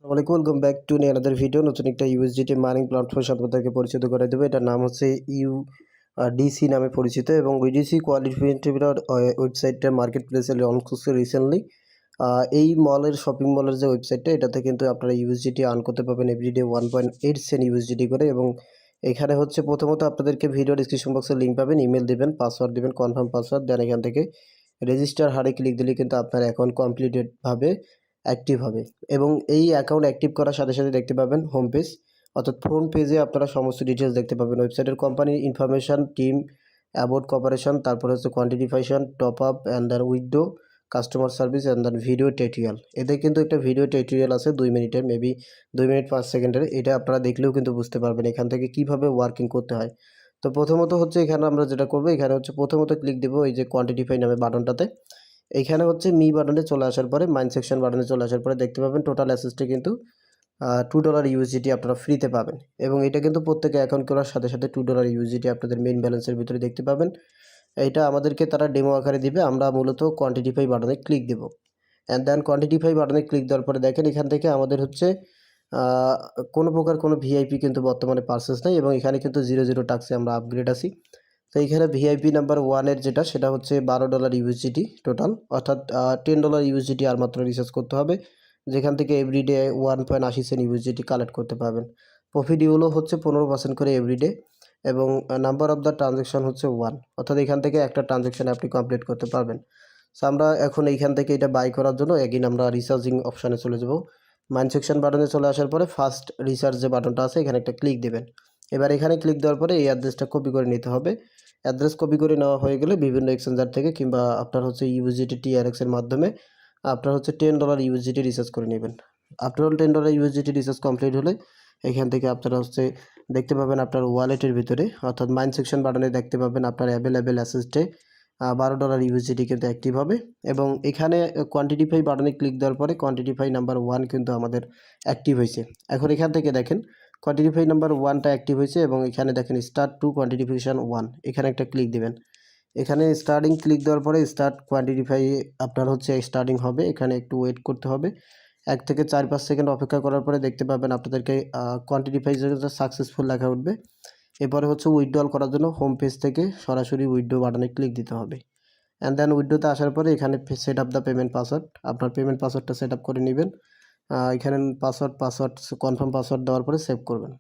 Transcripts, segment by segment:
আসসালামু welcome back to another video. নতুন একটা ইউএসডিটি মাইনিং প্ল্যাটফর্ম সাথে আপনাদেরকে পরিচিত করে দেবো। এটার নাম হচ্ছে ডিসি নামে পরিচিত এবং ওইডিসি কোয়ালিটি ওয়েবসাইটটা মার্কেট প্লেসে লঞ্চ করছে রিসেন্টলি। এই মলের শপিং মলের যে ওয়েবসাইটটা, এটাতে কিন্তু আপনারা ইউএসডিটি আর্ন করতে পারবেন এভরিডে 1.8 সেন্ট ইউএসডিটি করে। এবং এখানে হচ্ছে প্রথমত আপনাদেরকে ভিডিও ডিসক্রিপশন বক্সে লিঙ্ক পাবেন, ইমেল দেবেন, পাসওয়ার্ড দেবেন, কনফার্ম পাসওয়ার্ড দেন। এখান থেকে রেজিস্টার হারে ক্লিক দিলে কিন্তু আপনার অ্যাকাউন্ট কমপ্লিটেডভাবে অ্যাক্টিভ হবে। এবং এই অ্যাকাউন্ট অ্যাক্টিভ করার সাথে সাথে দেখতে পাবেন হোম পেজ, অর্থাৎ ফ্রন্ট পেজে আপনারা সমস্ত ডিটেলস দেখতে পাবেন। ওয়েবসাইটের কোম্পানির ইনফরমেশান, টিম, অ্যাবাউট কপারেশন, তারপরে হচ্ছে quantification, top up and then withdraw, customer service and then video tutorial. এদের কিন্তু একটা ভিডিও টিউটোরিয়াল আছে 2 মিনিটের, মেবি 2 মিনিট 5 সেকেন্ডের। এটা আপনারা দেখলেও কিন্তু বুঝতে পারবেন এখান থেকে কীভাবে ওয়ার্কিং করতে হয়। তো প্রথমত হচ্ছে এখানে আমরা যেটা করবো, এখানে হচ্ছে প্রথমত ক্লিক দেবো এই যে কোয়ান্টিটিফাই নামে বাটনটাতে। এইখানে হচ্ছে মি বাটনে চলে আসার পরে, মাইন সেকশন বাটনে চলে আসার পরে দেখতে পাবেন টোটাল অ্যাসেসটি কিন্তু $2 ইউএসডিটি আপনারা ফ্রিতে পাবেন। এবং এটা কিন্তু প্রত্যেকে অ্যাকাউন্ট করার সাথে সাথে $2 ইউএসডিটি আপনাদের মেইন ব্যালেন্সের ভিতরে দেখতে পাবেন। এইটা আমাদেরকে তারা ডেমো আকারে দিবে, আমরা মূলত কোয়ান্টিটিফাই বাটনে ক্লিক দেবো। অ্যান্ড দেন কোয়ান্টিটিফাই বাটনে ক্লিক দেওয়ার পরে দেখেন এখান থেকে আমাদের হচ্ছে কোনো প্রকার কোনো ভিআইপি কিন্তু বর্তমানে পারচেস নেই এবং এখানে কিন্তু 0 টাক্সে আমরা আপগ্রেড আছি। তো এইখানে ভিআইপি নাম্বার 1-এর যেটা, সেটা হচ্ছে $12 ইউএসডিটি টোটাল, অর্থাৎ $10 ইউএসডিটি আর মাত্র রিচার্জ করতে হবে, যেখান থেকে এভরিডে 1.80 সেন্ট ইউএসডিটি কালেক্ট করতে পারবেন। প্রফিট ইউলো হচ্ছে 15% করে এভরিডে এবং নাম্বার অফ দ্য ট্রানজ্যাকশন হচ্ছে 1, অর্থাৎ এখান থেকে একটা ট্রানজ্যাকশান আপনি কমপ্লিট করতে পারবেন। সো আমরা এখন এইখান থেকে এটা বাই করার জন্য এগেইন আমরা রিচার্জিং অপশানে চলে যাব। মাইন সেকশন বাটনে চলে আসার পরে ফার্স্ট রিচার্জ যে বাটনটা আছে এখানে একটা ক্লিক দেবেন। এবার এখানে ক্লিক দেওয়ার পরে এই অ্যাড্রেসটা কপি করে নিতে হবে। অ্যাড্রেস কপি করে নেওয়া হয়ে গেলে বিভিন্ন এক্সচেঞ্জার থেকে কিংবা আপনার হচ্ছে ইউএসডিটি টিআরএক্স এর মাধ্যমে আপনার হচ্ছে $10 ইউএসডিটি রিচার্জ করে নেবেন। After all $10 USDT recharge complete হলে এখান থেকে আপনারা হচ্ছে দেখতে পাবেন আপনার ওয়ালেটের ভিতরে, অর্থাৎ মাইন সেকশন বাটনে দেখতে পাবেন আপনার অ্যাভেলেবেল অ্যাসেসটে $12 ইউএসডিটি কিন্তু অ্যাক্টিভ হবে। এবং এখানে কোয়ান্টিটিফাই বাটনে ক্লিক দেওয়ার পরে কোয়ান্টিটিফাই নাম্বার 1 কিন্তু আমাদের অ্যাক্টিভ হয়েছে। এখন এখান থেকে দেখেন কোয়ান্টিটিফাই নাম্বার 1টা অ্যাক্টিভ হয়েছে এবং এখানে দেখেন স্টার্ট টু কোয়ান্টিফিকেশন 1, এখানে একটা ক্লিক দেবেন। এখানে স্টার্টিং ক্লিক দেওয়ার পরে স্টার্ট কোয়ান্টিফাই আপনার হচ্ছে স্টার্টিং হবে, এখানে একটু ওয়েট করতে হবে। 1 থেকে 4-5 সেকেন্ড অপেক্ষা করার পরে দেখতে পাবেন আপনাদেরকে কোয়ান্টিফাই সাকসেসফুল লেখা উঠবে। এরপরে হচ্ছে উইথড্রল করার জন্য হোম পেজ থেকে সরাসরি উইথড্র বাটনে ক্লিক দিতে হবে। অ্যান্ড দেন উইথড্রোতে আসার পরে এখানে set up the payment password, আপনার পেমেন্ট পাসওয়ার্ডটা সেট আপ করে নেবেন। এখানে পাসওয়ার্ড কনফার্ম পাসওয়ার্ড দেওয়ার পরে সেভ করবেন।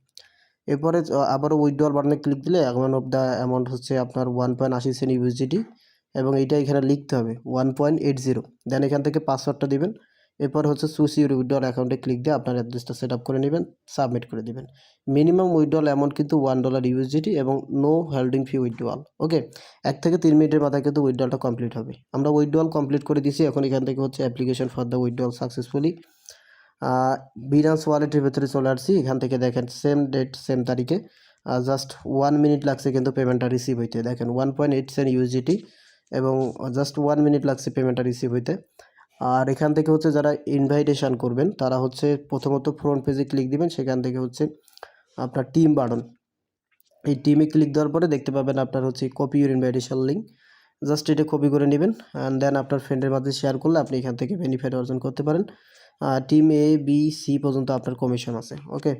এরপরে আবারও উইথড্রল বাটনে ক্লিক দিলে অ্যামাউন্ট অফ দ্য অ্যামাউন্ট হচ্ছে আপনার 1.80 সেন্ট ইউএসডিটি এবং এইটা এখানে লিখতে হবে 1.80। দেন এখান থেকে পাসওয়ার্ডটা দিবেন। এরপর হচ্ছে চুজ ইউর উইথড্রল অ্যাকাউন্টে ক্লিক দিয়ে আপনার অ্যাড্রেসটা সেট আপ করে নেবেন, সাবমিট করে দিবেন। মিনিমাম উইথড্রল অ্যামাউন্ট কিন্তু $1 ইউএসডিটি এবং নো হোল্ডিং ফি উইথড্রল। ওকে, 1 থেকে 3 মিনিটের মাথায় কিন্তু উইথড্রলটা কমপ্লিট হবে। আমরা উইথড্রল কমপ্লিট করে দিয়েছি। এখন এখান থেকে হচ্ছে application for the withdrawal successfully Binance ওয়ালেটের ভেতরে চলে আসছি। এখান থেকে দেখেন সেম ডেট সেম তারিখে জাস্ট 1 মিনিট লাগছে কিন্তু পেমেন্টটা রিসিভ হইতে। দেখেন 1.8 সেন্ট ইউএসডিটি এবং জাস্ট 1 মিনিট লাগছে পেমেন্টটা রিসিভ হইতে। আর এখান থেকে হচ্ছে যারা ইনভাইটেশন করবেন তারা হচ্ছে প্রথমত ফ্রন্ট পেজে ক্লিক দিবেন, সেখান থেকে হচ্ছে আপনার টিম বাটন, এই টিমে ক্লিক দেওয়ার পরে দেখতে পাবেন আপনার হচ্ছে copy your invitation link, just এটা কপি করে নেবেন অ্যান্ড দেন আপনার ফ্রেন্ডের মাঝে শেয়ার করলে আপনি এখান থেকে বেনিফিট অর্জন করতে পারেন। টিম এ বি সি পর্যন্ত আপনার কমিশন আছে। ওকে।